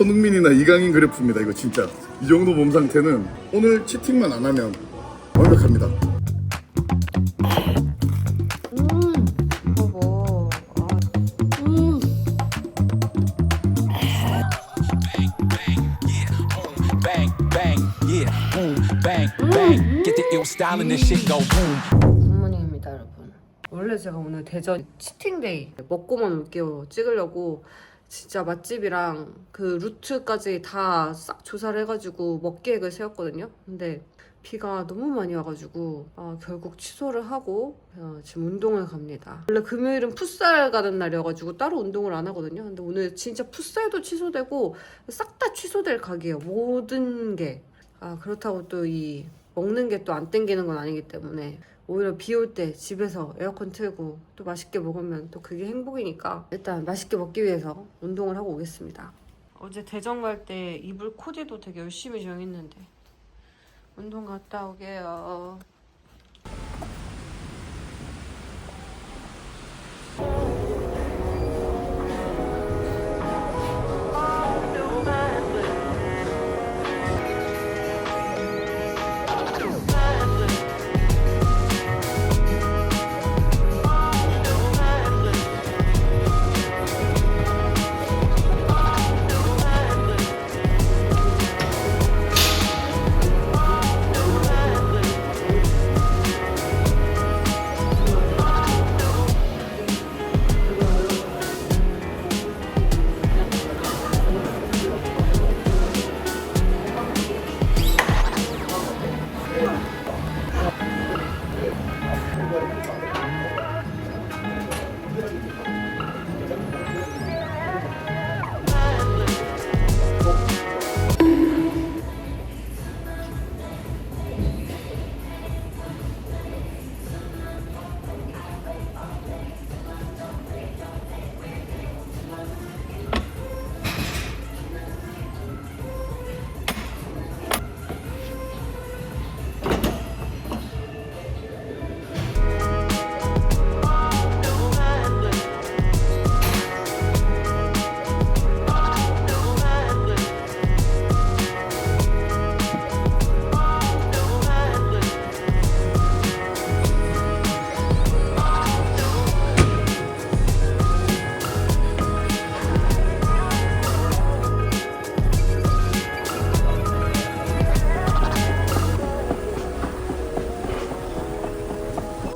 손흥민이나 이강인 그래프입니다. 이거 진짜 이 정도 몸 상태는 오늘 치팅만 안 하면 완벽합니다. 여보. 굿모닝입니다, 여러분. 원래 제가 오늘 대전 치팅데이 먹고만 올게요 찍으려고 진짜 맛집이랑 그 루트까지 다 싹 조사를 해가지고 먹계획을 세웠거든요. 근데 비가 너무 많이 와가지고 결국 취소를 하고 지금 운동을 갑니다. 원래 금요일은 풋살 가는 날이어가지고 따로 운동을 안 하거든요. 근데 오늘 진짜 풋살도 취소되고 싹 다 취소될 각이에요. 모든 게. 그렇다고 또 이 먹는 게 또 안 땡기는 건 아니기 때문에 오히려 비 올 때 집에서 에어컨 틀고 또 맛있게 먹으면 또 그게 행복이니까 일단 맛있게 먹기 위해서 운동을 하고 오겠습니다. 어제 대전 갈 때 이불 코디도 되게 열심히 정했는데 운동 갔다 오게요.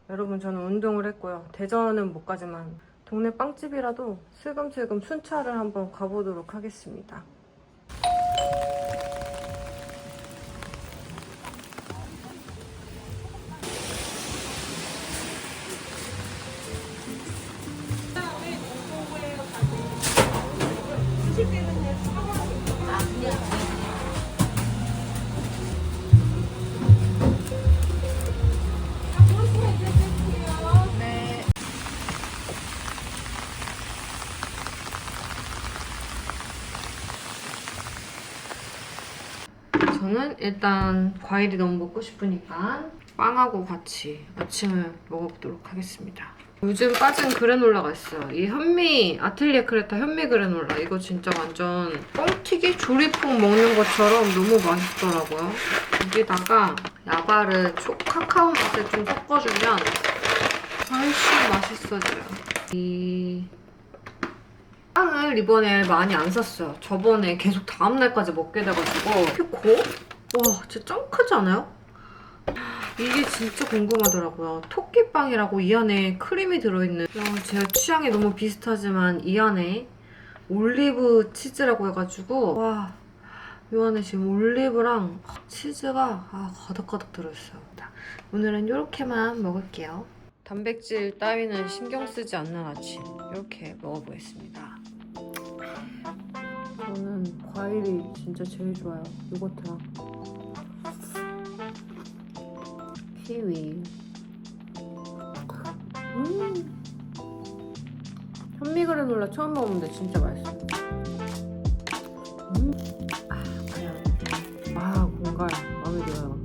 여러분, 저는 운동을 했고요. 대전은 못 가지만 동네 빵집이라도 슬금슬금 순찰을 한번 가보도록 하겠습니다. 저는 일단 과일이 너무 먹고 싶으니까 빵하고 같이 아침을 먹어보도록 하겠습니다. 요즘 빠진 그래놀라가 있어요. 이 현미 아틀리에 크레타 현미 그래놀라. 이거 진짜 완전 뻥튀기 조리퐁 먹는 것처럼 너무 맛있더라고요. 여기다가 야바를 카카오 맛을 좀 섞어주면 훨씬 맛있어져요. 이 빵을 이번에 많이 안 샀어요. 저번에 계속 다음날까지 먹게 돼가지고 이렇게 고? 와, 진짜 짱 크지 않아요? 이게 진짜 궁금하더라고요. 토끼빵이라고 이 안에 크림이 들어있는, 제 취향이 너무 비슷하지만 이 안에 올리브 치즈라고 해가지고 와, 이 안에 지금 올리브랑 치즈가 가득가득 들어있어요. 오늘은 이렇게만 먹을게요. 단백질 따위는 신경 쓰지 않는 아침, 이렇게 먹어보겠습니다. 저는 과일이 진짜 제일 좋아요. 요거트랑 키위. 현미 그래놀라 처음 먹었는데 진짜 맛있어요. 과연 공갈 마음에 들어요.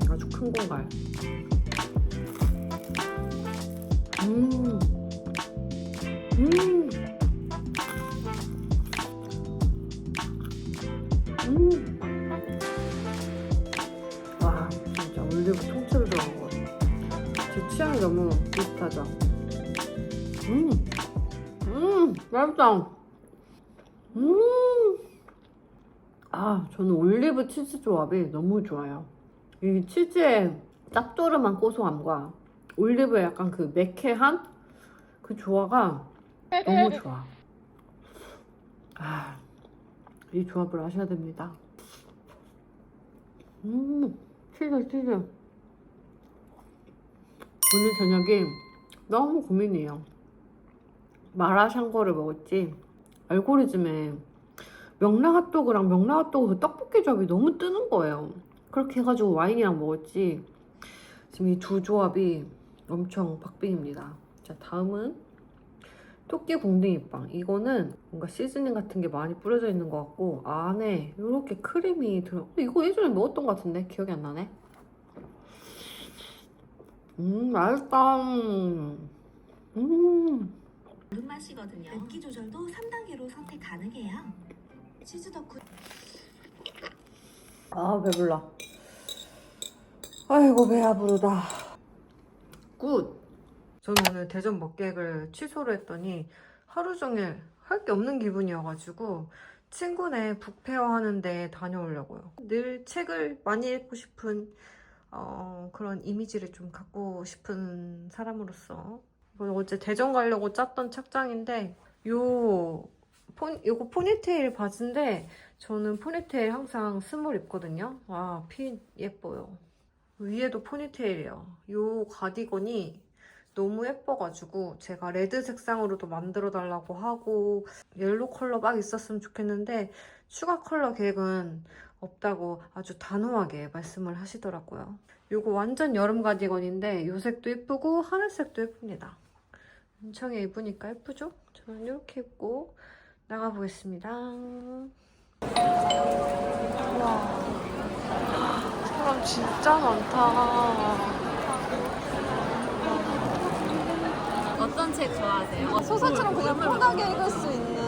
아주 큰 공갈. 너무 비슷하죠? 맛있다. 저는 올리브 치즈 조합이 너무 좋아요. 이 치즈의 짭조름한 고소함과 올리브의 약간 그 매캐한 그 조화가 너무 좋아. 이 조합을 아셔야 됩니다. 치즈. 오늘 저녁이 너무 고민이에요. 마라샹궈를 먹었지 알고리즘에 명랑핫도그랑 명랑핫도그 그 떡볶이 조합이 너무 뜨는 거예요. 그렇게 해가지고 와인이랑 먹었지. 지금 이 두 조합이 엄청 박빙입니다. 자, 다음은 토끼 궁둥이빵. 이거는 뭔가 시즈닝 같은 게 많이 뿌려져 있는 것 같고 안에 이렇게 크림이 들어. 이거 예전에 먹었던 것 같은데 기억이 안 나네. 맛있다. 맛이거든요. 맵기 조절도 3단계로 선택 가능해요. 치즈 덕후. 배불러. 아이고 배야 부르다. 굿. 저는 오늘 대전 먹객을 취소를 했더니 하루 종일 할 게 없는 기분이어가지고 친구네 북페어 하는데 다녀오려고요. 늘 책을 많이 읽고 싶은 그런 이미지를 좀 갖고 싶은 사람으로서 어제 대전 가려고 짰던 착장인데 요거 포니테일 바지인데 저는 포니테일 항상 스몰 입거든요. 핏 예뻐요. 위에도 포니테일이에요. 요 가디건이 너무 예뻐가지고 제가 레드 색상으로도 만들어 달라고 하고 옐로우 컬러 막 있었으면 좋겠는데 추가 컬러 계획은 없다고 아주 단호하게 말씀을 하시더라고요. 요거 완전 여름 가디건인데 요 색도 예쁘고 하늘색도 예쁩니다. 엄청 입으니까 예쁘죠? 저는 이렇게 입고 나가보겠습니다. 우와, 사람 진짜 많다. 어떤 책 좋아하세요? 소설처럼 그냥 편하게 읽을 수 있는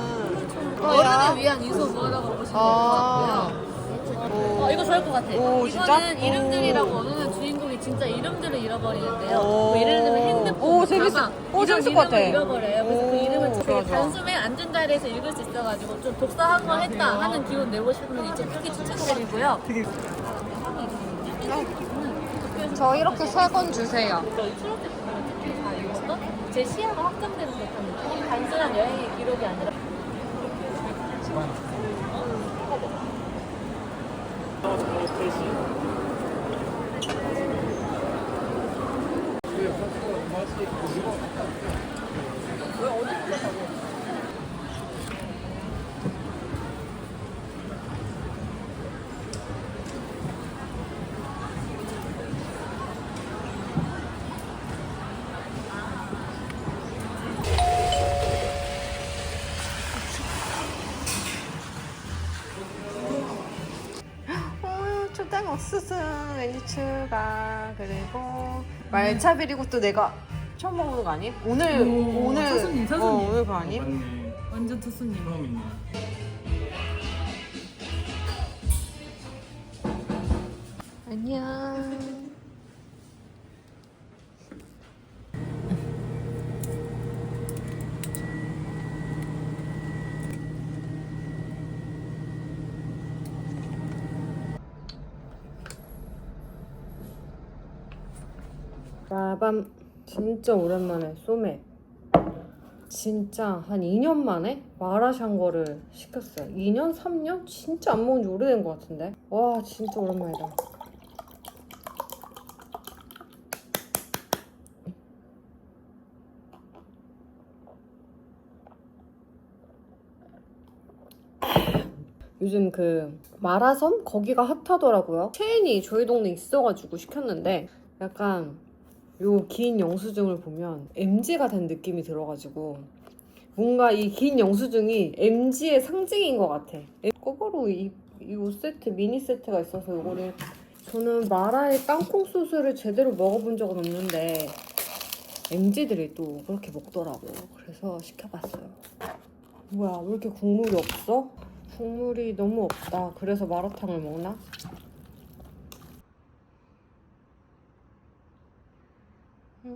어른을 위한 이소 무어라고 보시면 될 것 같고요. 이거 좋을 것 같아. 오, 이거는 진짜? 이름들이라고 어느 주인공이 진짜 이름들을 잃어버리는데요. 뭐 예를 들면 핸드폰, 재밌어. 가방 이런 재밌을 것 같아. 이름을 잃어버려요. 그래서 그 이름을 되게 좋아. 단숨에 앉은 자리에서 읽을 수 있어가지고 좀 독서한 거 했다 하는 기분 내고 싶으면 이 책 특히 추천드리고요. 저 이렇게 3권 주세요. 이 초록색 부분을 특히 다 읽어서 제 시야가 확장되는 듯한 느낌. 단순한 여행의 기록이 아니라 초당 옥수수 왠지 추가 그리고 말차비리고 또 내가 처음 먹는 거 아니? 오늘 사수님. 오늘 그거 아니? 맞네. 완전 투수님. 처음이네. 안녕. 빠밤. 진짜 오랜만에 소맥. 진짜 한 2년 만에 마라샹궈를 시켰어요. 2년? 3년? 진짜 안 먹은 지 오래된 것 같은데. 와, 진짜 오랜만이다. 요즘 그 마라섬? 거기가 핫하더라고요. 체인이 저희 동네에 있어가지고 시켰는데 약간 요 긴 영수증을 보면 MG가 된 느낌이 들어가지고 뭔가 이 긴 영수증이 MG의 상징인 것 같아. 꼬바로 이 5세트 미니 세트가 있어서 요거를 저는 마라의 땅콩 소스를 제대로 먹어본 적은 없는데 MG들이 또 그렇게 먹더라고요. 그래서 시켜봤어요. 뭐야, 왜 이렇게 국물이 없어? 국물이 너무 없다. 그래서 마라탕을 먹나? 이게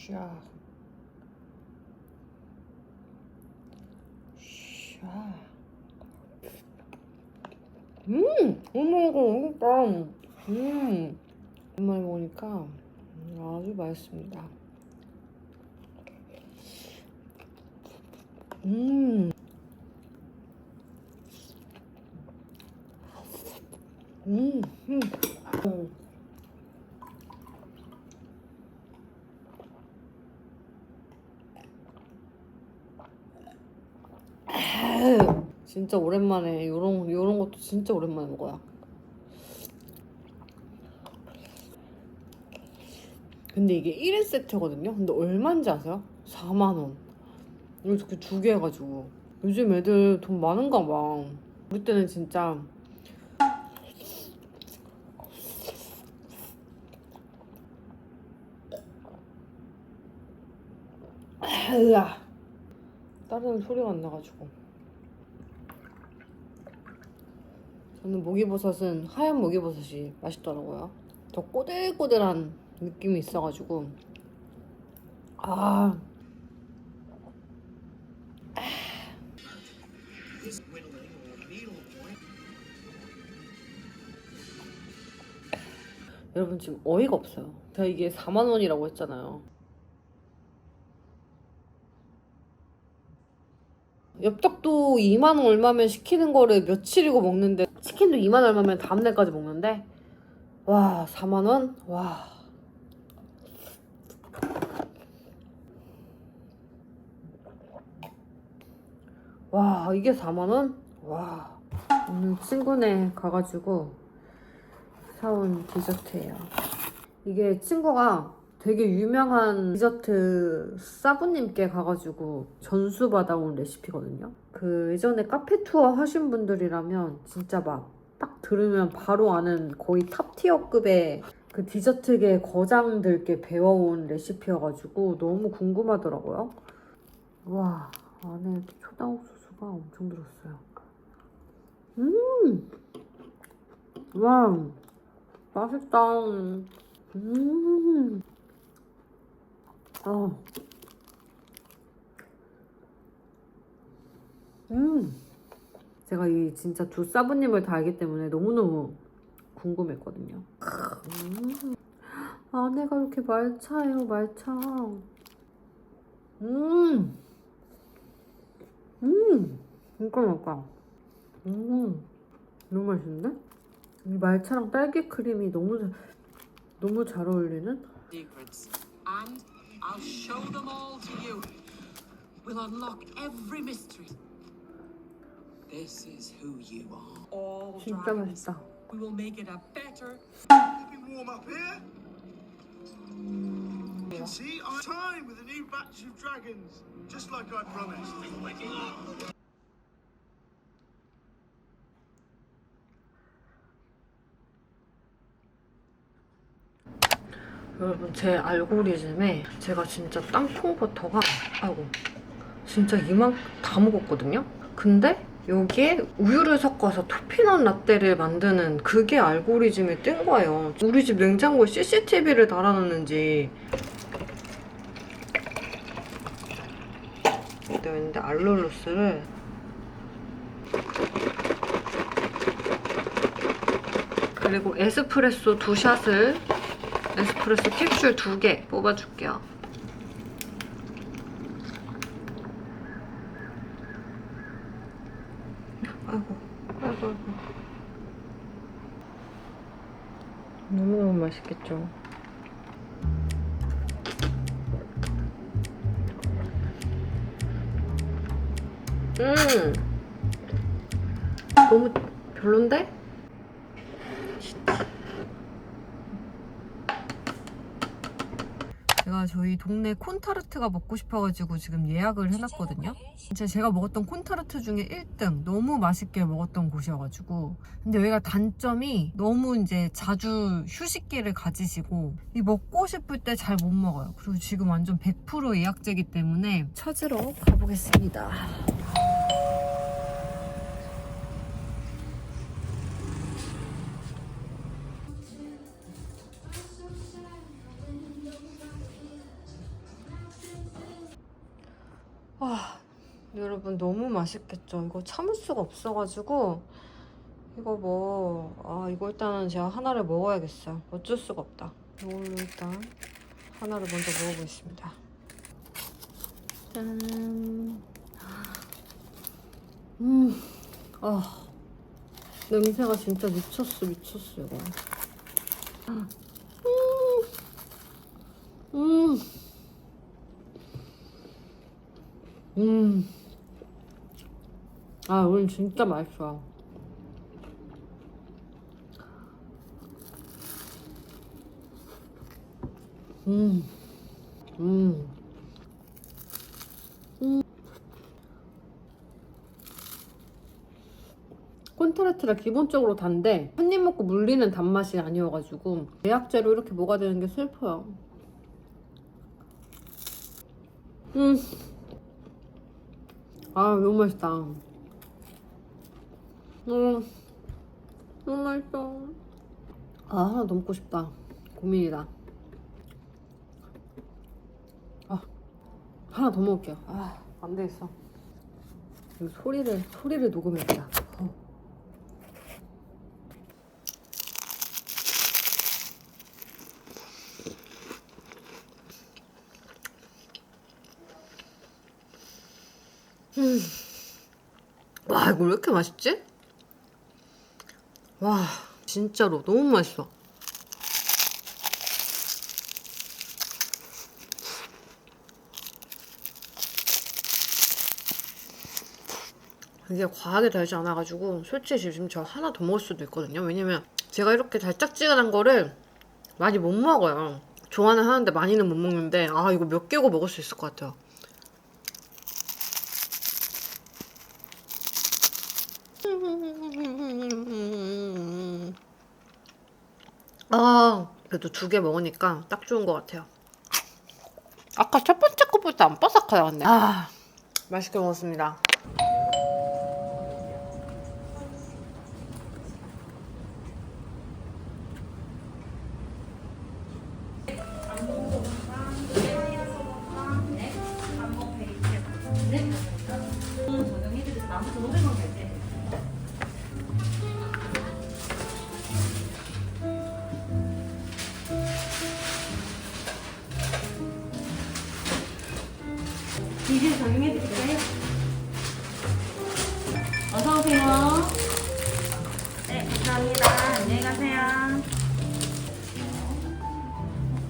쫙 어머 이거 맛있다. 오랜만에 먹으니까 아주 맛있습니다. 진짜 오랜만에 요런 것도 진짜 오랜만에 먹어요. 근데 이게 1인 세트거든요. 근데 얼마인지 아세요? 4만원. 이렇게 2개 해가지고. 요즘 애들 돈 많은가 봐. 우리 때는 진짜 다른 소리가 안 나가지고. 저는 목이버섯은 하얀 목이버섯이 맛있더라고요. 더 꼬들꼬들한 느낌이 있어가지고. 여러분 지금 어이가 없어요. 제가 이게 4만원이라고 했잖아요. 엽떡도 2만원 얼마면 시키는 거를 며칠이고 먹는데, 치킨도 2만 얼마면 다음날까지 먹는데, 와 4만원? 와 이게 4만원? 와 오늘 친구네 가가지고 사온 디저트예요. 이게 친구가 되게 유명한 디저트 사부님께 가가지고 전수 받아온 레시피거든요. 그 예전에 카페 투어 하신 분들이라면 진짜 막 딱 들으면 바로 아는 거의 탑티어급의 그 디저트계 거장들께 배워온 레시피여가지고 너무 궁금하더라고요. 와 안에 초당 옥수수가 엄청 들었어요. 와 맛있다. 제가 이 진짜 두 사부님을 다 알기 때문에 너무너무 궁금했거든요. 안에가 이렇게 말차예요, 말차. 진짜 맛있다. 너무 맛있는데? 이 말차랑 딸기 크림이 너무 잘 어울리는? Secrets, and I'll show them all to you. We'll unlock every mystery. This is who you are. All 진짜 dragons. 맛있다. We will make it a better. Keeping warm up here. You can see I'm time with a new batch of dragons, just like I promised. 여러분 제 알고리즘에 제가 진짜 땅콩버터가 진짜 이만 다 먹었거든요? 근데 여기에 우유를 섞어서 토피넛 라떼를 만드는 그게 알고리즘에 뜬 거예요. 우리 집 냉장고에 CCTV를 달아놨는지. 근데 알룰로스를 그리고 에스프레소 2샷을 에스프레소 캡슐 2개 뽑아줄게요. 아이고. 너무너무 맛있겠죠? 너무 별론데? 제가 저희 동네 콘타르트가 먹고 싶어가지고 지금 예약을 해놨거든요. 진짜 제가 먹었던 콘타르트 중에 1등, 너무 맛있게 먹었던 곳이어가지고. 근데 여기가 단점이 너무 이제 자주 휴식기를 가지시고 이 먹고 싶을 때 잘 못 먹어요. 그리고 지금 완전 100% 예약제이기 때문에 찾으러 가보겠습니다. 여러분 너무 맛있겠죠? 이거 참을 수가 없어가지고 이거 일단은 제가 하나를 먹어야겠어요. 어쩔 수가 없다. 이걸로 일단 하나를 먼저 먹어보겠습니다. 짠. 냄새가 진짜 미쳤어 이거. 오늘 진짜 맛있어. 콘트라트가 기본적으로 단데 한 입 먹고 물리는 단맛이 아니어가지고 예약제로 이렇게 먹어야 되는 게 슬퍼요. 너무 맛있다. 너무 맛있어. 하나 더 먹고 싶다. 고민이다. 하나 더 먹을게요. 안 되겠어. 이거 소리를 녹음해야겠다. 와, 이거 왜 이렇게 맛있지? 와, 진짜로 너무 맛있어. 이게 과하게 달지 않아가지고 솔직히 지금 저 하나 더 먹을 수도 있거든요. 왜냐면 제가 이렇게 달짝지근한 거를 많이 못 먹어요. 좋아는 하는데 많이는 못 먹는데 이거 몇 개고 먹을 수 있을 것 같아요. 그래도 2개 먹으니까 딱 좋은 것 같아요. 아까 첫 번째 것보다 안 바삭하네. 맛있게 먹었습니다. 이제 적용해드릴까요? 어서오세요. 네, 감사합니다. 안녕히 가세요.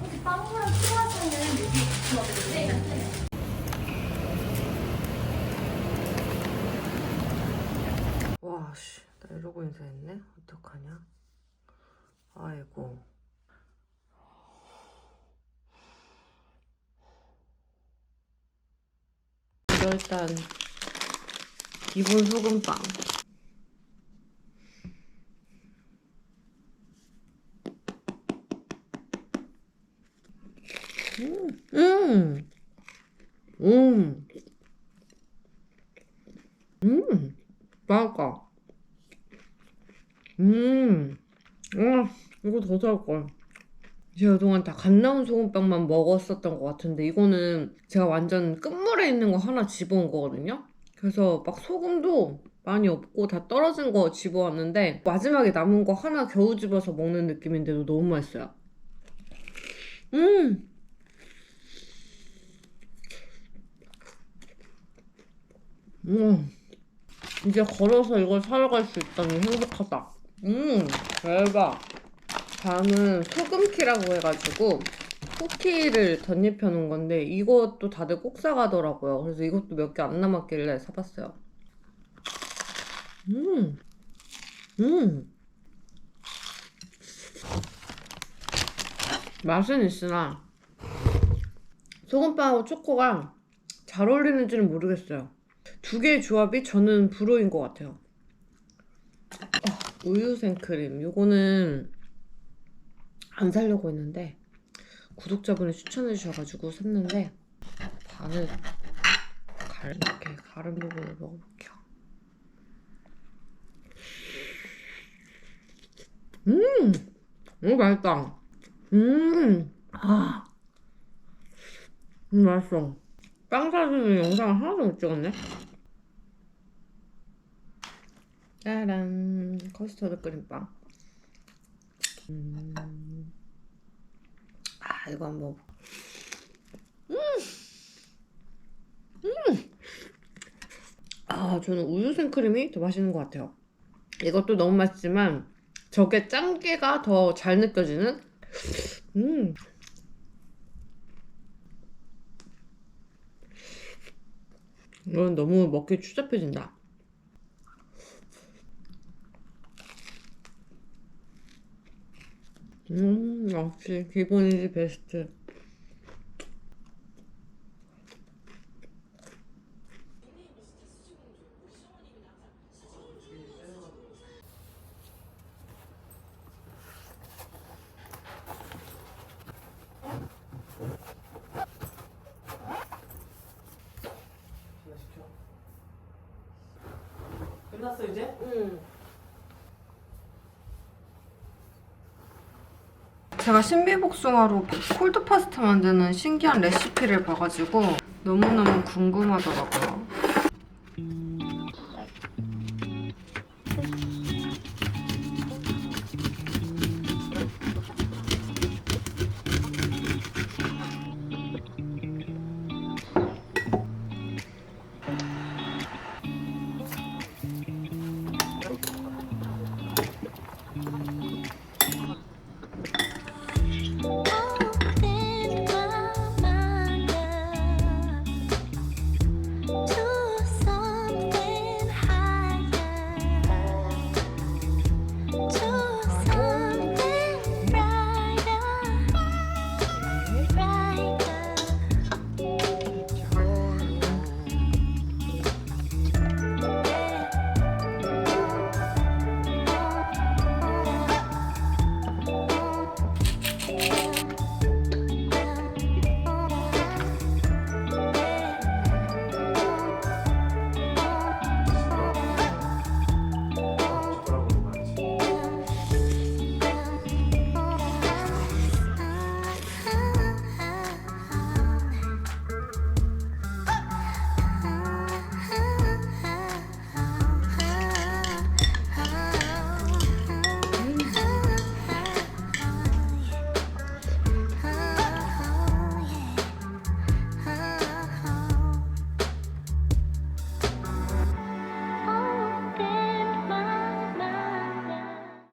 혹시 빵이랑 필요하시면 여기 주워드릴게요. 와, 씨, 나 이러고 인사했네? 어떡하냐? 아이고. 이거 일단 기본 소금빵. 맛있다. 이거 더 좋을걸. 제가 그동안 다 갓 나온 소금빵만 먹었었던 것 같은데 이거는 제가 완전 끝물에 있는 거 하나 집어온 거거든요. 그래서 막 소금도 많이 없고 다 떨어진 거 집어왔는데 마지막에 남은 거 하나 겨우 집어서 먹는 느낌인데도 너무 맛있어요. 이제 걸어서 이걸 사러 갈 수 있다니 행복하다. 대박. 다음은 소금키라고 해가지고 쿠키를 덧입혀 놓은 건데 이것도 다들 꼭 사가더라고요. 그래서 이것도 몇 개 안 남았길래 사봤어요. 맛은 있으나 소금빵하고 초코가 잘 어울리는지는 모르겠어요. 2개의 조합이 저는 불호인 것 같아요. 우유 생크림 이거는 안 사려고 했는데 구독자분이 추천해 주셔가지고 샀는데 반을 이렇게 가른 부분을 먹어볼게요. 맛있다. 맛있어. 빵 사주는 영상을 하나도 못 찍었네. 짜란, 커스터드 크림빵. 아, 이거 한번. 아, 저는 우유 생크림이 더 맛있는 것 같아요. 이것도 너무 맛있지만 저게 짠게가 더 잘 느껴지는. 이건 너무 먹기 추잡해진다. 역시 기본이지 베스트. 끝났어 이제? 제가 신비복숭아로 콜드 파스타 만드는 신기한 레시피를 봐가지고 너무너무 궁금하더라고요.